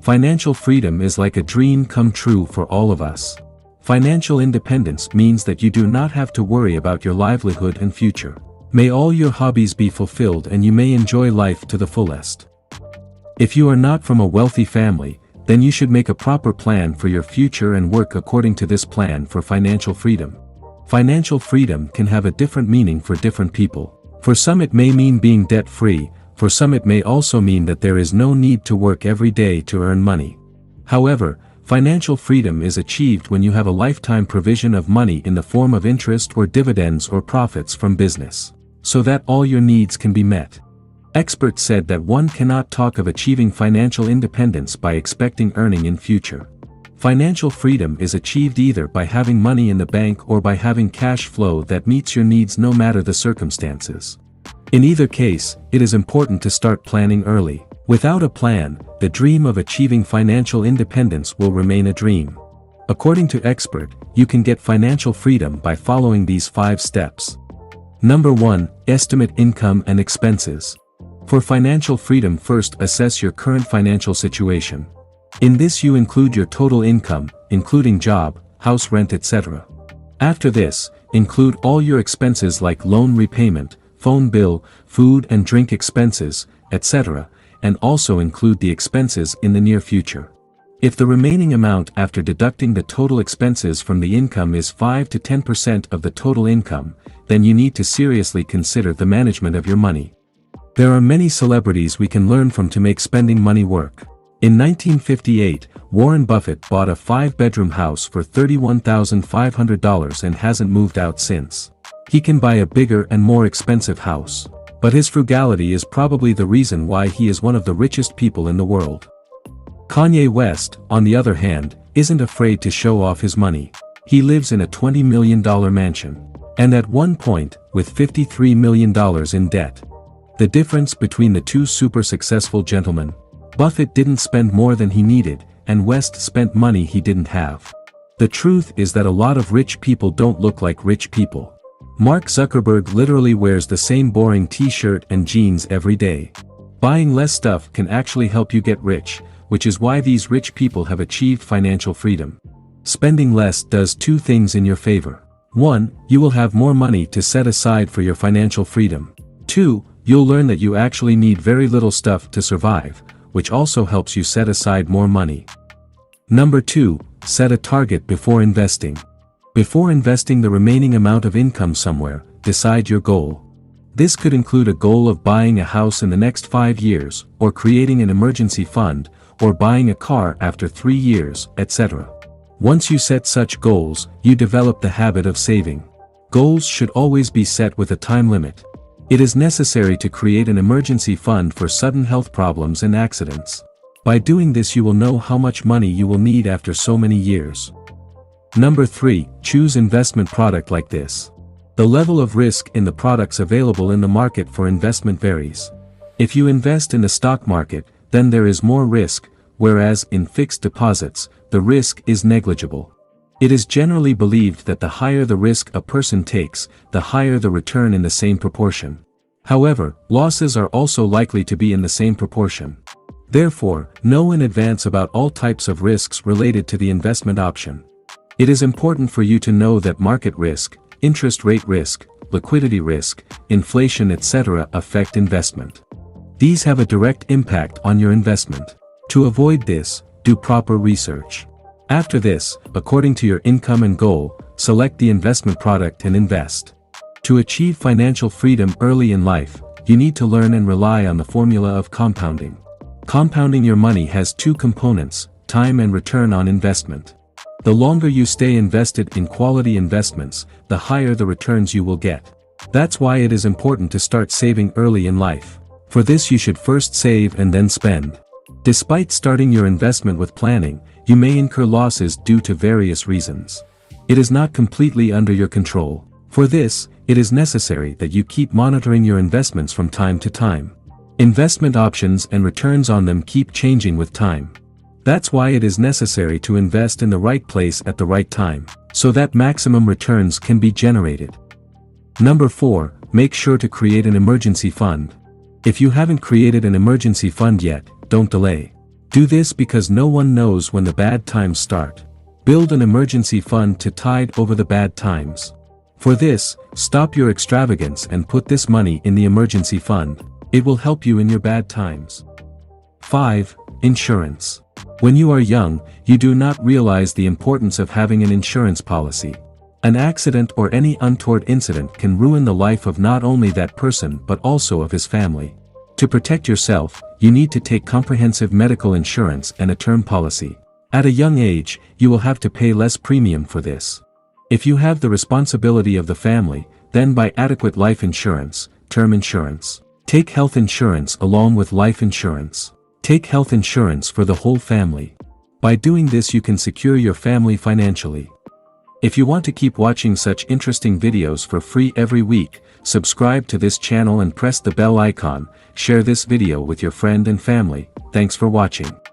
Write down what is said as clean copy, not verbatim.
Financial freedom is like a dream come true for all of us. Financial independence means that you do not have to worry about your livelihood and future. May all your hobbies be fulfilled and you may enjoy life to the fullest. If you are not from a wealthy family, then you should make a proper plan for your future and work according to this plan for financial freedom. Financial freedom can have a different meaning for different people. For some it may mean being debt-free, for some it may also mean that there is no need to work every day to earn money. However, financial freedom is achieved when you have a lifetime provision of money in the form of interest or dividends or profits from business, so that all your needs can be met. Experts said that one cannot talk of achieving financial independence by expecting earning in future. Financial freedom is achieved either by having money in the bank or by having cash flow that meets your needs no matter the circumstances. In either case, it is important to start planning early. Without a plan, the dream of achieving financial independence will remain a dream. According to expert, you can get financial freedom by following these 5 steps. Number 1, estimate income and expenses. For financial freedom, first assess your current financial situation. In this you include your total income, including job, house rent, etc. After this, include all your expenses like loan repayment, phone bill, food and drink expenses, etc., and also include the expenses in the near future. If the remaining amount after deducting the total expenses from the income is 5 to 10% of the total income, then you need to seriously consider the management of your money. There are many celebrities we can learn from to make spending money work. In 1958, Warren Buffett bought a 5-bedroom house for $31,500 and hasn't moved out since. He can buy a bigger and more expensive house, but his frugality is probably the reason why he is one of the richest people in the world. Kanye West, on the other hand, isn't afraid to show off his money. He lives in a $20 million mansion, and at one point, with $53 million in debt. The difference between the two super successful gentlemen: Buffett didn't spend more than he needed, and West spent money he didn't have. The truth is that a lot of rich people don't look like rich people. Mark Zuckerberg literally wears the same boring t-shirt and jeans every day. Buying less stuff can actually help you get rich, which is why these rich people have achieved financial freedom. Spending less does 2 things in your favor. 1, you will have more money to set aside for your financial freedom. 2, you'll learn that you actually need very little stuff to survive, which also helps you set aside more money. Number 2, set a target before investing. Before investing the remaining amount of income somewhere, decide your goal. This could include a goal of buying a house in the next 5 years, or creating an emergency fund, or buying a car after 3 years, etc. Once you set such goals, you develop the habit of saving. Goals should always be set with a time limit. It is necessary to create an emergency fund for sudden health problems and accidents. By doing this you will know how much money you will need after so many years. Number 3, choose investment product like this. The level of risk in the products available in the market for investment varies. If you invest in the stock market, then there is more risk, whereas in fixed deposits, the risk is negligible. It is generally believed that the higher the risk a person takes, the higher the return in the same proportion. However, losses are also likely to be in the same proportion. Therefore, know in advance about all types of risks related to the investment option. It is important for you to know that market risk, interest rate risk, liquidity risk, inflation, etc. affect investment. These have a direct impact on your investment. To avoid this, do proper research. After this, according to your income and goal, select the investment product and invest. To achieve financial freedom early in life, you need to learn and rely on the formula of compounding. Compounding your money has 2 components: time and return on investment. The longer you stay invested in quality investments, the higher the returns you will get. That's why it is important to start saving early in life. For this you should first save and then spend. Despite starting your investment with planning, you may incur losses due to various reasons. It is not completely under your control. For this, it is necessary that you keep monitoring your investments from time to time. Investment options and returns on them keep changing with time. That's why it is necessary to invest in the right place at the right time, so that maximum returns can be generated. Number 4, make sure to create an emergency fund. If you haven't created an emergency fund yet, don't delay. Do this because no one knows when the bad times start. Build an emergency fund to tide over the bad times. For this, stop your extravagance and put this money in the emergency fund. It will help you in your bad times. 5. Insurance. When you are young, you do not realize the importance of having an insurance policy. An accident or any untoward incident can ruin the life of not only that person but also of his family. To protect yourself, you need to take comprehensive medical insurance and a term policy. At a young age, you will have to pay less premium for this. If you have the responsibility of the family, then buy adequate life insurance, term insurance. Take health insurance along with life insurance. Take health insurance for the whole family. By doing this you can secure your family financially. If you want to keep watching such interesting videos for free every week, subscribe to this channel and press the bell icon. Share this video with your friend and family. Thanks for watching.